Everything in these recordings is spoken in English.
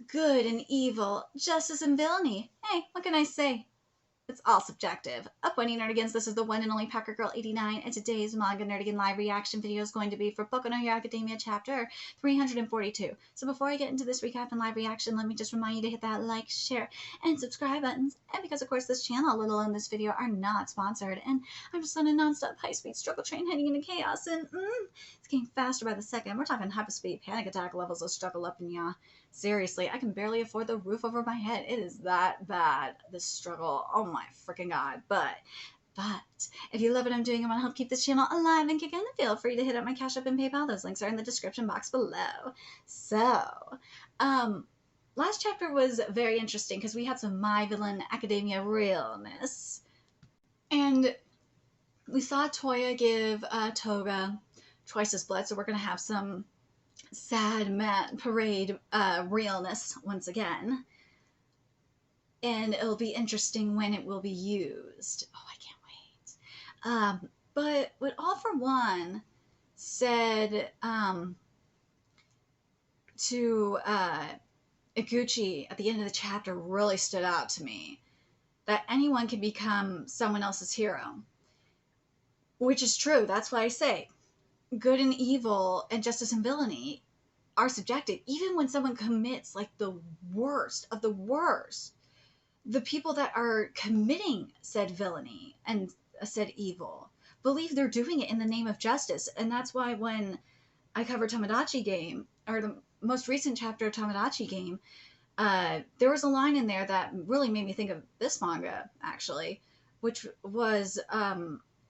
Good and evil, justice and villainy. Hey, what can I say? It's all subjective. Up Wendy Nerdigans, this is the one and only Packer Girl 89, and today's Manga Nerdigan live reaction video is going to be for Boku no Hero Academia chapter 342. So before I get into this recap and live reaction, let me just remind you to hit that like, share, and subscribe buttons. And because, of course, this channel, little in this video, are not sponsored, and I'm just on a non-stop high-speed struggle train heading into chaos, and it's getting faster by the second. We're talking hyperspeed panic attack levels of struggle up in ya. Seriously, I can barely afford the roof over my head. It is that bad, this struggle. Oh my freaking god. But if you love what I'm doing and want to help keep this channel alive and kicking, feel free to hit up my Cash App and PayPal. Those links are in the description box below. So, last chapter was very interesting because we had some My Villain Academia realness. And we saw Toya give Toga twice his blood, so we're going to have some sad Matt parade realness once again. And it'll be interesting when it will be used. Oh, I can't wait. But what All for One said to Iguchi at the end of the chapter really stood out to me. That anyone can become someone else's hero. Which is true. That's why I say good and evil and justice and villainy are subjective. Even when someone commits like the worst of the worst, the people that are committing said villainy and said evil believe they're doing it in the name of justice. And that's why when I covered Tomodachi Game, or the most recent chapter of Tomodachi Game, there was a line in there that really made me think of this manga, actually, which was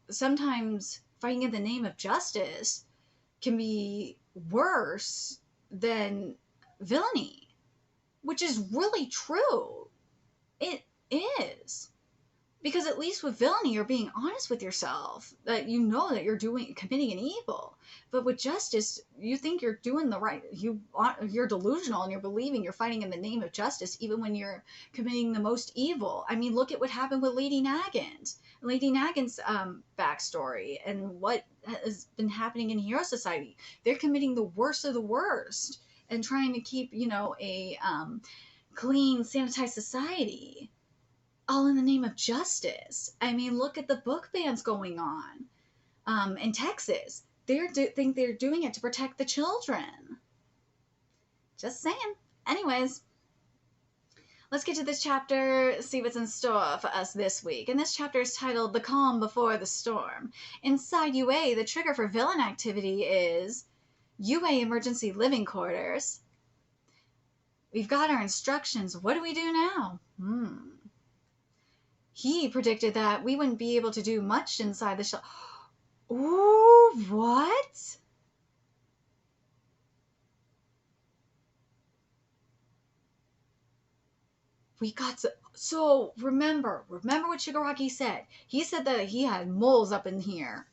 sometimes fighting in the name of justice can be worse than villainy, which is really true. It is. Because at least with villainy, you're being honest with yourself, that you know that you're committing an evil. But with justice, you think you're doing the right, you're delusional and you're believing you're fighting in the name of justice, even when you're committing the most evil. I mean, look at what happened with Lady Nagin's backstory and what has been happening in Hero Society. They're committing the worst of the worst and trying to keep, a clean, sanitized society, all in the name of justice. I mean, look at the book bans going on in Texas. They think they're doing it to protect the children. Just saying. Anyways, let's get to this chapter, see what's in store for us this week. And this chapter is titled The Calm Before the Storm. Inside UA, the trigger for villain activity is UA Emergency Living Quarters. We've got our instructions. What do we do now? He predicted that we wouldn't be able to do much inside the shelter. Ooh, what? We got to... So, remember what Shigaraki said. He said that he had moles up in here.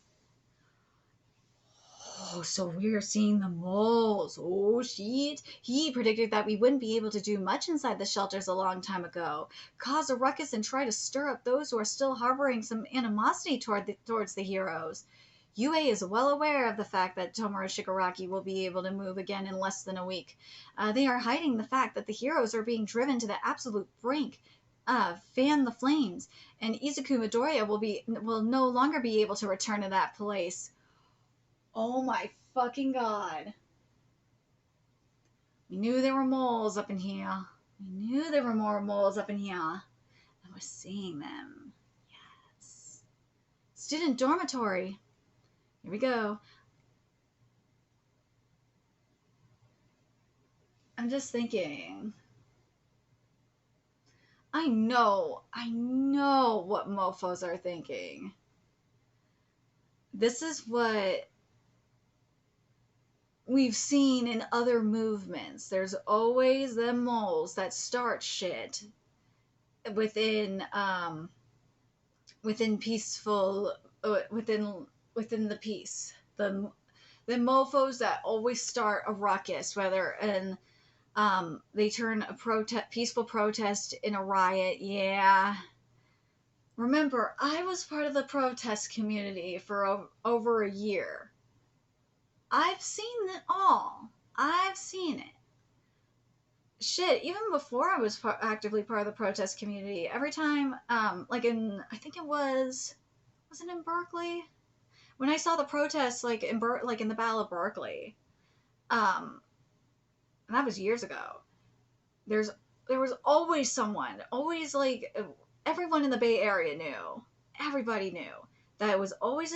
Oh, so we're seeing the moles. Oh, shit. He predicted that we wouldn't be able to do much inside the shelters a long time ago. Cause a ruckus and try to stir up those who are still harboring some animosity towards the heroes. UA is well aware of the fact that Tomura Shigaraki will be able to move again in less than a week. They are hiding the fact that the heroes are being driven to the absolute brink. Fan the flames, and Izuku Midoriya will no longer be able to return to that place. Oh my fucking god. We knew there were moles up in here. We knew there were more moles up in here. And we're seeing them. Yes. Student dormitory. Here we go. I'm just thinking. I know what mofos are thinking. This is what we've seen in other movements. There's always them moles that start shit within peaceful within the peace. The mofos that always start a ruckus, whether they turn a peaceful protest in a riot. Yeah. Remember, I was part of the protest community for over a year. I've seen it all. I've seen it. shit, even before I was actively part of the protest community, every time, like I think was it in Berkeley? When I saw the protests, like like in the Battle of Berkeley, um, and that was years ago. There's there was always someone, always like everyone in the Bay Area knew, everybody knew that it was always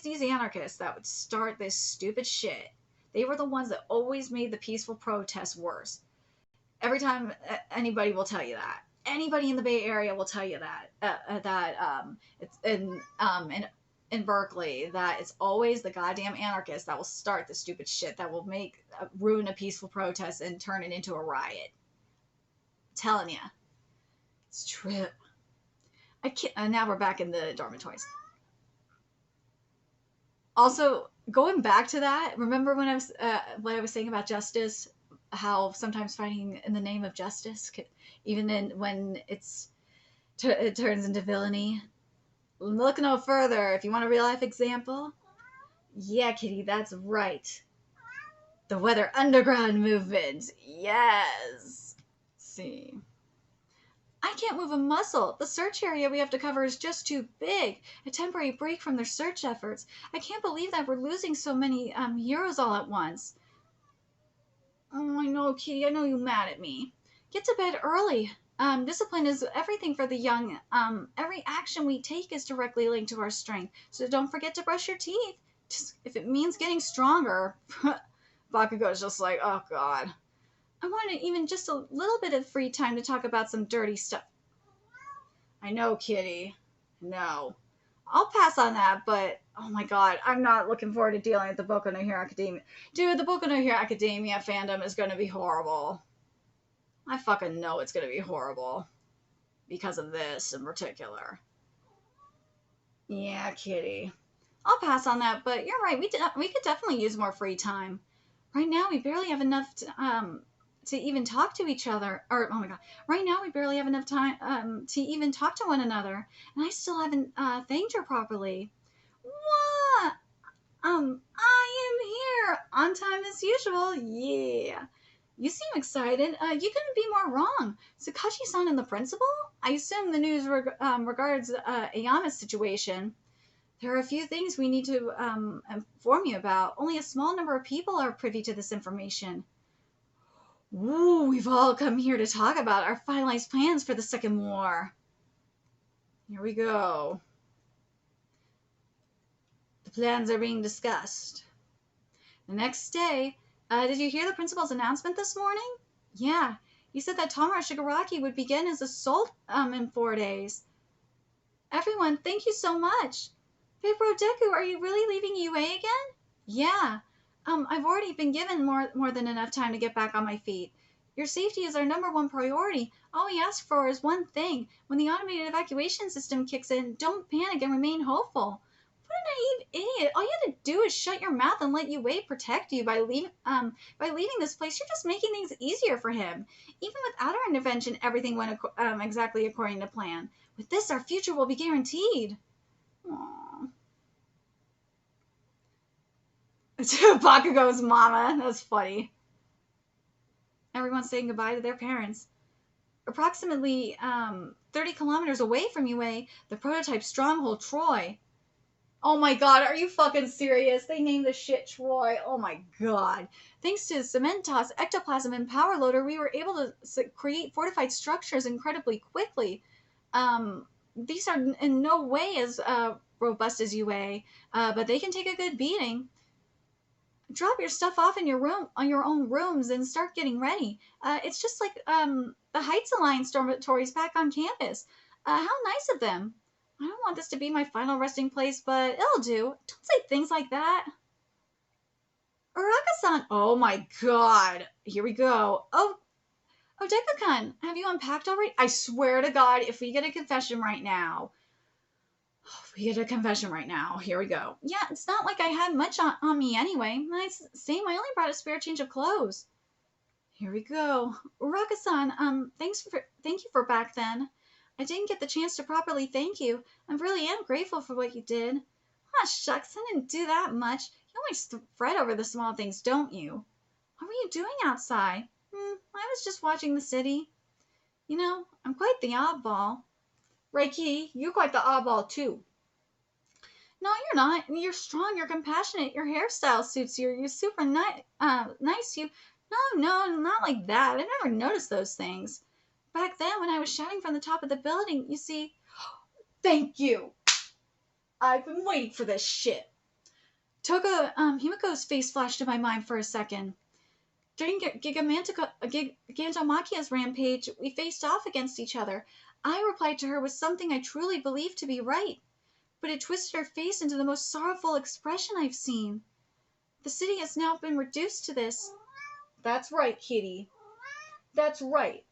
these anarchists that would start this stupid shit. They were the ones that always made the peaceful protests worse. Every time anybody will tell you that. Anybody in the Bay Area will tell you that it's in Berkeley that it's always the goddamn anarchists that will start the stupid shit that will make ruin a peaceful protest and turn it into a riot. I'm telling you, it's true. I can't. Now we're back in the dormitories. Also, going back to that, remember when I was what I was saying about justice? How sometimes fighting in the name of justice, even when it turns into villainy. Look no further. If you want a real life example, yeah, Kitty, that's right. The Weather Underground movement. Yes. Let's see. I can't move a muscle. The search area we have to cover is just too big. A temporary break from their search efforts. I can't believe that we're losing so many heroes all at once. Oh, I know, Kitty. I know you're mad at me. Get to bed early. Discipline is everything for the young. Every action we take is directly linked to our strength. So don't forget to brush your teeth. Just, if it means getting stronger. Bakugo's just like, oh god. I wanted even just a little bit of free time to talk about some dirty stuff. I know, Kitty. No. I'll pass on that, but oh my god, I'm not looking forward to dealing with the Boku no Hero Academia. Dude, the Boku no Hero Academia fandom is going to be horrible. I fucking know it's going to be horrible. Because of this in particular. Yeah, Kitty. I'll pass on that, but you're right. We could definitely use more free time. Right now, we barely have enough to even talk to each other. Or, oh my god. Right now, we barely have enough time to even talk to one another. And I still haven't thanked her properly. What? I am here on time as usual. Yeah. You seem excited. You couldn't be more wrong. Sakashi-san and the principal? I assume the news regards Ayama's situation. There are a few things we need to inform you about. Only a small number of people are privy to this information. Ooh, we've all come here to talk about our finalized plans for the Second War. Here we go. The plans are being discussed. The next day, did you hear the principal's announcement this morning? Yeah, he said that Tamara Shigaraki would begin his assault in 4 days. Everyone, thank you so much. Vapor Deku, are you really leaving UA again? Yeah. I've already been given more than enough time to get back on my feet. Your safety is our #1 priority. All we ask for is one thing. When the automated evacuation system kicks in, don't panic and remain hopeful. What a naive idiot. All you had to do is shut your mouth and let UA protect you by leaving this place. You're just making things easier for him. Even without our intervention, everything went exactly according to plan. With this, our future will be guaranteed. Aww. Bakugo's mama. That's funny. Everyone's saying goodbye to their parents. Approximately 30 kilometers away from UA, the prototype stronghold Troy. Oh my god, are you fucking serious? They named the shit Troy. Oh my god. Thanks to Cementos, Ectoplasm, and Power Loader, we were able to create fortified structures incredibly quickly. These are in no way as robust as UA, but they can take a good beating. Drop your stuff off in your own rooms, and start getting ready. It's just like the Heights Alliance dormitories back on campus. How nice of them. I don't want this to be my final resting place, but it'll do. Don't say things like that. Uraka-san. Oh my god. Here we go. Oh, Deku-kun, have you unpacked already? I swear to God, if we get a confession right now. Here we go. Yeah, it's not like I had much on me anyway. Same, I only brought a spare change of clothes. Here we go. Uraka-san, thank you for back then. I didn't get the chance to properly thank you. I really am grateful for what you did. Ah, shucks, I didn't do that much. You always fret over the small things, don't you? What were you doing outside? I was just watching the city. You know, I'm quite the oddball. Right, Key? You're quite the oddball, too. No, you're not. You're strong. You're compassionate. Your hairstyle suits you. You're super nice. No, not like that. I never noticed those things. Back then, when I was shouting from the top of the building, you see. Thank you. I've been waiting for this shit. Himiko's face flashed in my mind for a second. During Gigantomachia's rampage, we faced off against each other. I replied to her with something I truly believed to be right, but it twisted her face into the most sorrowful expression I've seen. The city has now been reduced to this. That's right, Kitty. That's right.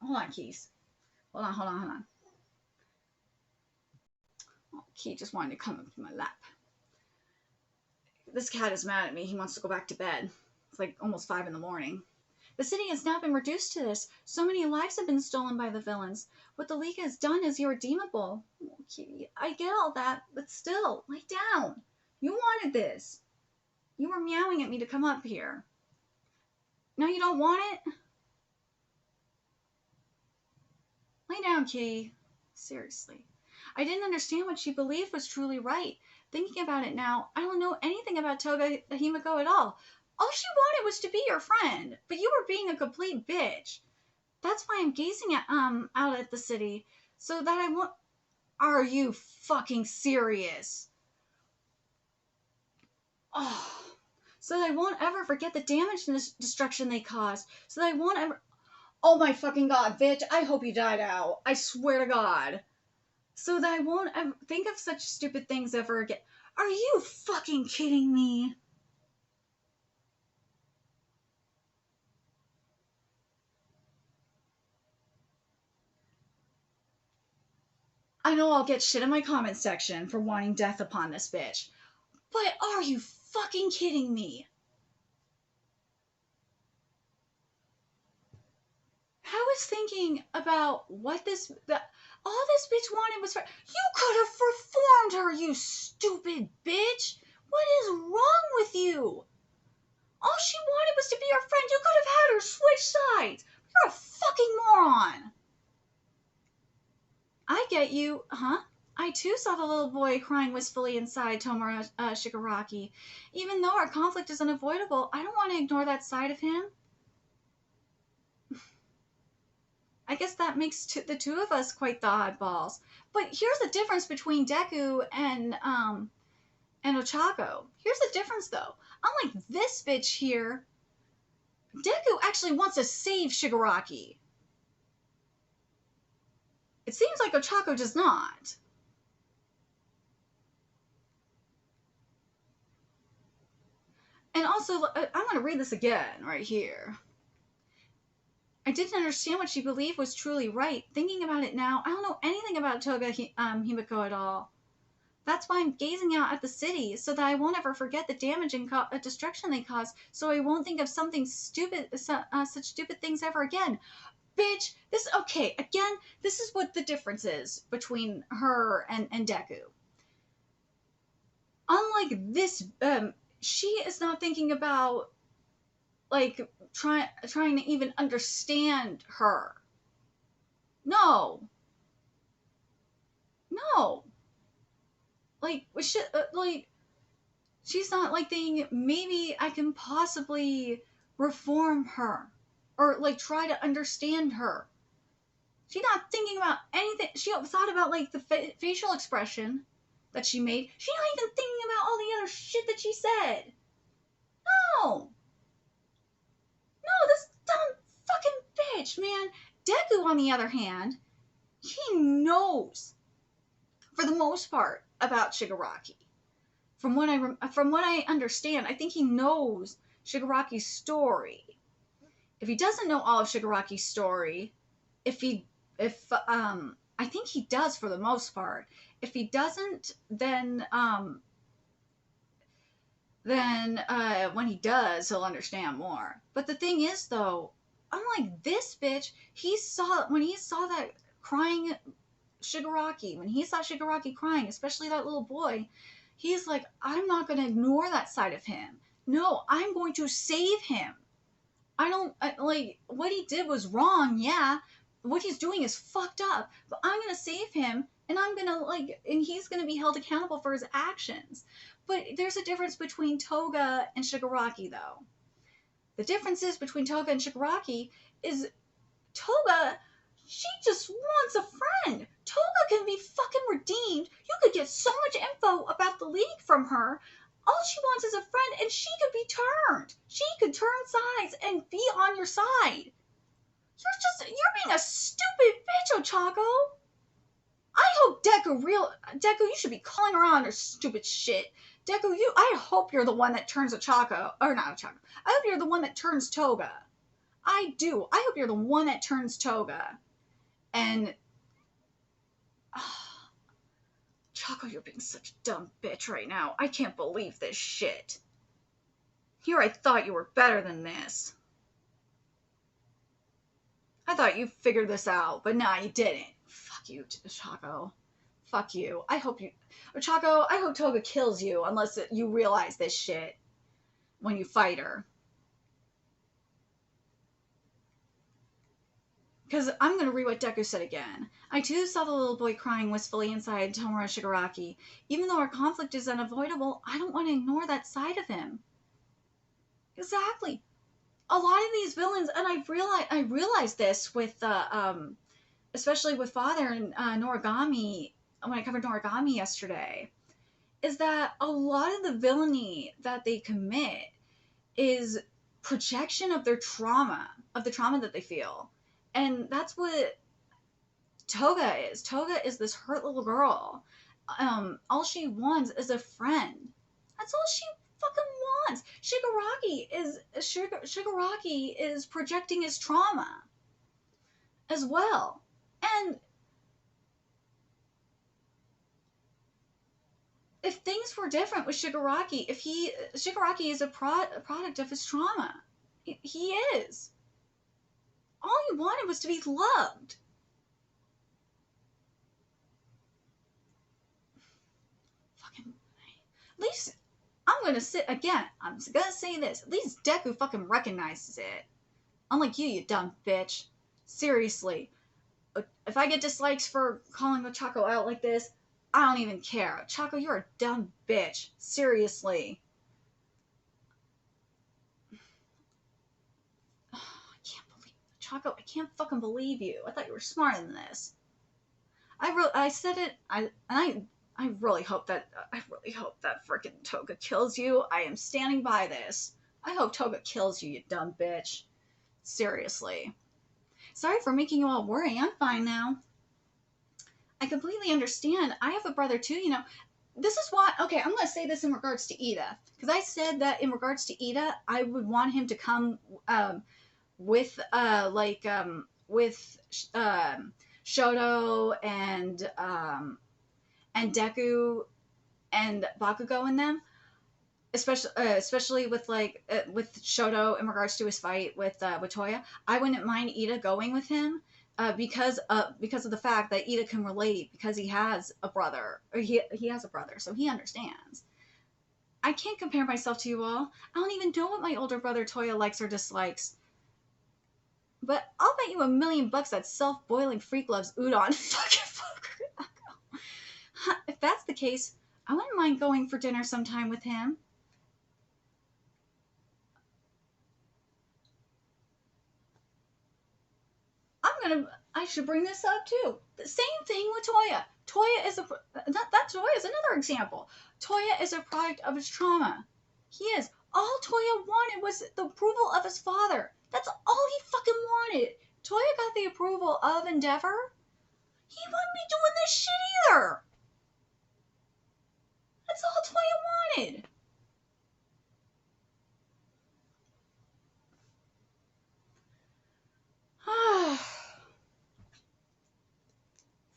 Hold on, Keys. Hold on. Oh, Key just wanted to come up to my lap. This cat is mad at me. He wants to go back to bed. It's like almost 5 in the morning. The city has now been reduced to this. So many lives have been stolen by the villains. What the League has done is irredeemable. Oh, Kitty, I get all that, but still, lay down. You wanted this. You were meowing at me to come up here. Now you don't want it? Lay down, Kitty. Seriously. I didn't understand what she believed was truly right. Thinking about it now, I don't know anything about Toga Himiko at all. All she wanted was to be your friend, but you were being a complete bitch. That's why I'm gazing at out at the city, so that I won't. Are you fucking serious? Oh, so that I won't ever forget the damage and the destruction they caused. So that I won't ever. Oh my fucking god, bitch! I hope you died out. I swear to God. So that I won't ever think of such stupid things ever again. Are you fucking kidding me? I know I'll get shit in my comment section for wanting death upon this bitch. But are you fucking kidding me? I was thinking about all this bitch wanted was for. You could have performed her, you stupid bitch. What is wrong with you? All she wanted was to be your friend. You could have had her switch sides. You're a fucking moron. I get you, huh? I too saw the little boy crying wistfully inside Tomura Shigaraki. Even though our conflict is unavoidable, I don't want to ignore that side of him. I guess that makes the two of us quite the oddballs. But here's the difference between Deku and Ochako. Here's the difference, though. Unlike this bitch here, Deku actually wants to save Shigaraki. It seems like Ochako does not. And also, I'm going to read this again right here. I didn't understand what she believed was truly right. Thinking about it now, I don't know anything about Toga Himiko at all. That's why I'm gazing out at the city, so that I won't ever forget the damage and destruction they caused, so I won't think of something stupid, such stupid things ever again. Bitch, this is what the difference is between her and Deku. Unlike this, she is not thinking about, like, trying to even understand her. No. Like, she's not like thinking, maybe I can possibly reform her or like try to understand her. She's not thinking about anything. She thought about like the facial expression that she made. She's not even thinking about all the other shit that she said. No, this dumb fucking bitch, man. Deku, on the other hand, he knows, for the most part, about Shigaraki. From what I understand, I think he knows Shigaraki's story. If he doesn't know all of Shigaraki's story, I think he does for the most part. If he doesn't, then when he does, he'll understand more. But the thing is, though, unlike this bitch, when he saw that crying Shigaraki, when he saw Shigaraki crying, especially that little boy, he's like, I'm not going to ignore that side of him. No, I'm going to save him. like, what he did was wrong, yeah. What he's doing is fucked up, but I'm gonna save him, and I'm gonna, like, and he's gonna be held accountable for his actions. But there's a difference between Toga and Shigaraki, though. The differences between Toga and Shigaraki is Toga, she just wants a friend. Toga can be fucking redeemed. You could get so much info about the League from her. All she wants is a friend, and she could be turned. She could turn sides and be on your side. You're being a stupid bitch, Ochako. I hope Deku, you should be calling her on her stupid shit. Deku, I hope you're the one that turns Ochako, or not Ochako. I hope you're the one that turns Toga. I do. I hope you're the one that turns Toga. And Choco, you're being such a dumb bitch right now. I can't believe this shit. Here I thought you were better than this. I thought you figured this out, but nah, you didn't. Fuck you, Choco. Fuck you. Choco, I hope Toga kills you unless you realize this shit when you fight her. Because I'm going to read what Deku said again. I too saw the little boy crying wistfully inside Tomura Shigaraki. Even though our conflict is unavoidable, I don't want to ignore that side of him. Exactly. A lot of these villains, and I realized this with, especially with Father and Noragami, when I covered Noragami yesterday, is that a lot of the villainy that they commit is projection of their trauma, of the trauma that they feel. And that's what Toga is. Toga is this hurt little girl. All she wants is a friend. That's all she fucking wants. Shigaraki is projecting his trauma as well. And if things were different with Shigaraki, Shigaraki is a product of his trauma. He is. All he wanted was to be loved. Fucking. At least, I'm gonna say this. At least Deku fucking recognizes it. Unlike you dumb bitch. Seriously. If I get dislikes for calling the Choco out like this, I don't even care. Choco, you're a dumb bitch. Seriously. Choco, I can't fucking believe you. I thought you were smarter than this. I said it. I really hope that freaking Toga kills you. I am standing by this. I hope Toga kills you, you dumb bitch. Seriously. Sorry for making you all worry. I'm fine now. I completely understand. I have a brother too. You know, this is why. Okay, I'm gonna say this in regards to Ida, because I said that in regards to Ida, I would want him to come. With Shoto and Deku and Bakugo in them, especially with with Shoto in regards to his fight with Toya. I wouldn't mind Ida going with him because of the fact that Ida can relate because he has a brother, or he has a brother, so he understands. I can't compare myself to you all. I don't even know what my older brother Toya likes or dislikes. But I'll bet you $1,000,000 that self-boiling freak loves udon. Fucking fucker. If that's the case, I wouldn't mind going for dinner sometime with him. I should bring this up too. The same thing with Toya. Toya is another example. Toya is a product of his trauma. He is. All Toya wanted was the approval of his father. That's all he fucking wanted. Toya got the approval of Endeavor. He wouldn't be doing this shit either. That's all Toya wanted.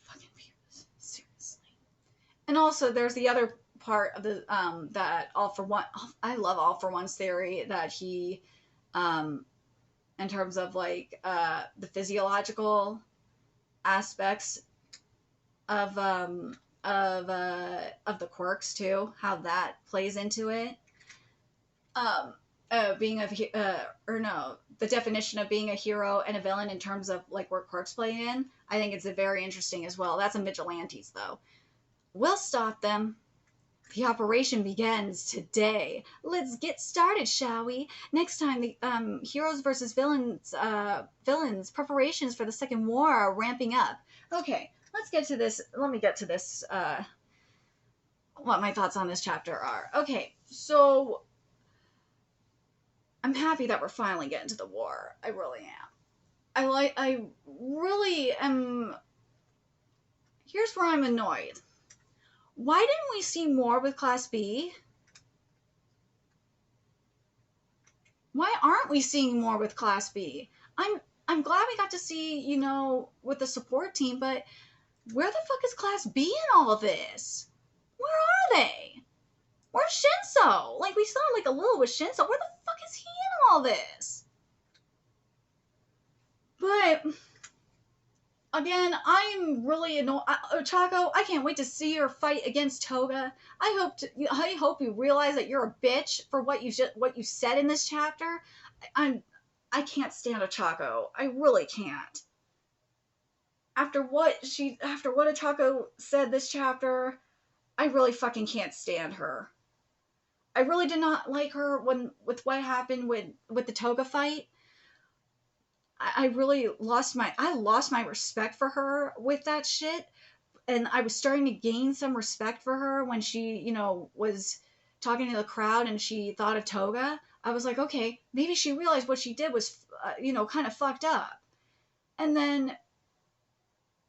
Fucking views. Seriously. And also, there's the other part of the that All For One. I love All For One's theory that he, in terms of like the physiological aspects of the quirks too, how that plays into it. being a or no, the definition of being a hero and a villain in terms of like where quirks play in. I think it's a very interesting as well. That's a vigilantes though. We'll stop them. The operation begins today. Let's get started, shall we? Next time, the heroes versus villains preparations for the second war are ramping up. Okay, let's get to this. Let me get to this. What my thoughts on this chapter are. Okay, so I'm happy that we're finally getting to the war. I really am. I really am. Here's where I'm annoyed. Why didn't we see more with Class B? Why aren't we seeing more with Class B? I'm glad we got to see, with the support team, but where the fuck is Class B in all of this? Where are they? Where's Shinso? Like, we saw like a little with Shinso. Where the fuck is he in all this? But again, I'm really annoyed. Ochako, I can't wait to see your fight against Toga. I hope you realize that you're a bitch for what you said in this chapter. I can't stand Ochako. I really can't. After what Ochako said this chapter, I really fucking can't stand her. I really did not like her with what happened with the Toga fight. I really lost my respect for her with that shit, and I was starting to gain some respect for her when she, was talking to the crowd and she thought of Toga. I was like, okay, maybe she realized what she did was, kind of fucked up. And then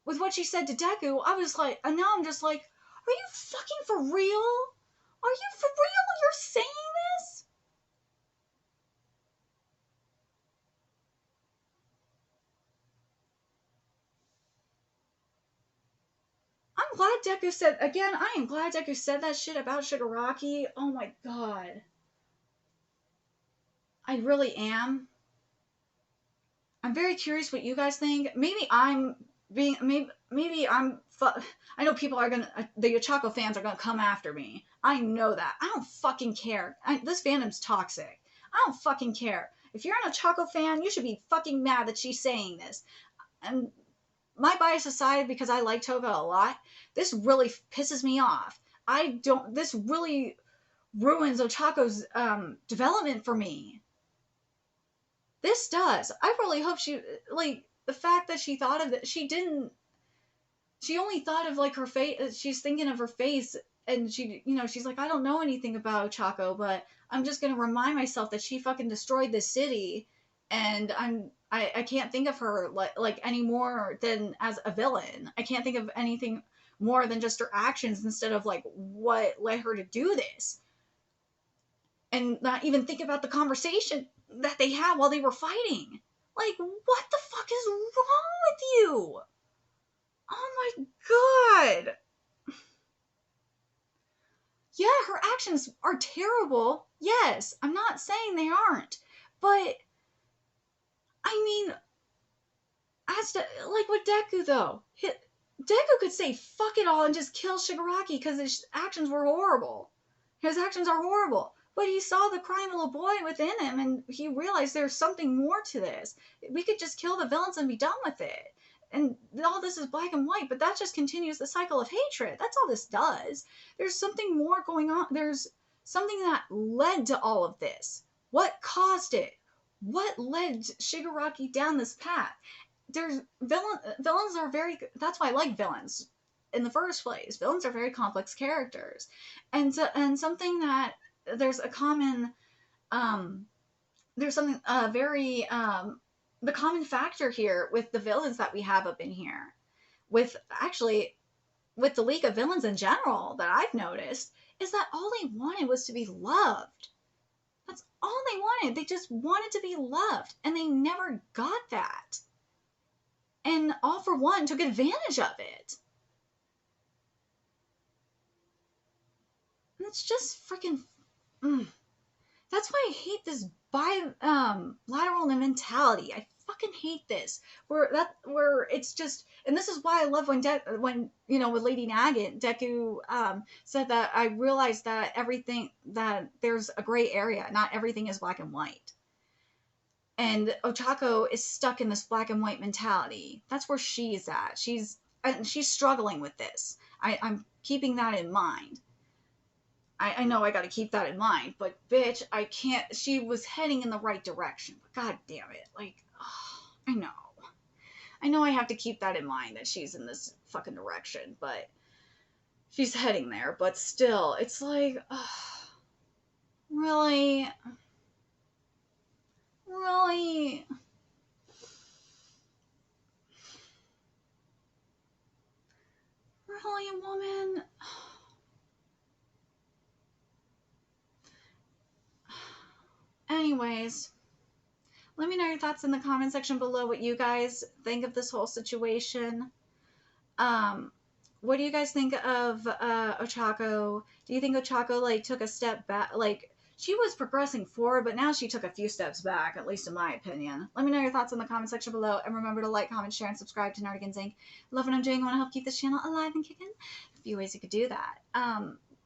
with what she said to Deku, I was like, and now I'm just like, are you fucking for real? Are you for real? You're saying this? I'm glad Deku said, again, I am glad Deku said that shit about Shigaraki. Oh my god. I really am. I'm very curious what you guys think. Maybe I'm being, maybe I'm, I know people are gonna, the Ochako fans are gonna come after me. I know that. I don't fucking care. This fandom's toxic. I don't fucking care. If you're an Ochako fan, you should be fucking mad that she's saying this. And my bias aside, because I like Toga a lot, this really pisses me off. This really ruins Ochako's development for me. This does. I really hope she, like, the fact that she thought of it, she only thought of, like, her face, she's thinking of her face, and she's like, I don't know anything about Ochako, but I'm just gonna remind myself that she fucking destroyed this city, and I can't think of her like any more than as a villain. I can't think of anything more than just her actions instead of like what led her to do this. And not even think about the conversation that they had while they were fighting. Like, what the fuck is wrong with you? Oh my god. Yeah, her actions are terrible. Yes, I'm not saying they aren't. But, I mean, as to, like with Deku though, Deku could say fuck it all and just kill Shigaraki because his actions were horrible. His actions are horrible. But he saw the crying little boy within him and he realized there's something more to this. We could just kill the villains and be done with it. And all this is black and white, but that just continues the cycle of hatred. That's all this does. There's something more going on. There's something that led to all of this. What caused it? What led Shigaraki down this path? Villains are very, that's why I like villains in the first place. Villains are very complex characters. And something that there's a common there's something very the common factor here with the villains that we have up in here, with the League of Villains in general, that I've noticed is that all they wanted was to be loved. That's all they wanted. They just wanted to be loved, and they never got that. And All for One took advantage of it. And it's just freaking. That's why I hate this lateral mentality. I fucking hate this. Where it's just, and this is why I love when with Lady Nagant, Deku said that I realized that everything, that there's a gray area, not everything is black and white. And Ochako is stuck in this black and white mentality. That's where she's at. She's struggling with this. I'm keeping that in mind. I know I got to keep that in mind, but bitch, I can't. She was heading in the right direction, but god damn it, like, oh, I know I have to keep that in mind, that she's in this fucking direction, but she's heading there. But still, it's like, really, really, really, woman. Anyways, let me know your thoughts in the comment section below, what you guys think of this whole situation. What do you guys think of Ochako? Do you think Ochako, like, took a step back? Like, she was progressing forward, but now she took a few steps back, at least in my opinion. Let me know your thoughts in the comment section below, and remember to like, comment, share, and subscribe to Nerdigans Inc. Love what I'm doing. I want to help keep this channel alive and kicking. A few ways you could do that.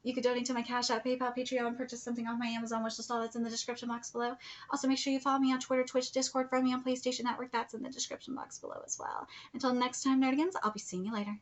You could donate to my Cash App, PayPal, Patreon, purchase something off my Amazon wishlist. All that's in the description box below. Also, make sure you follow me on Twitter, Twitch, Discord, friend me on PlayStation Network. That's in the description box below as well. Until next time, Nerdigans, I'll be seeing you later.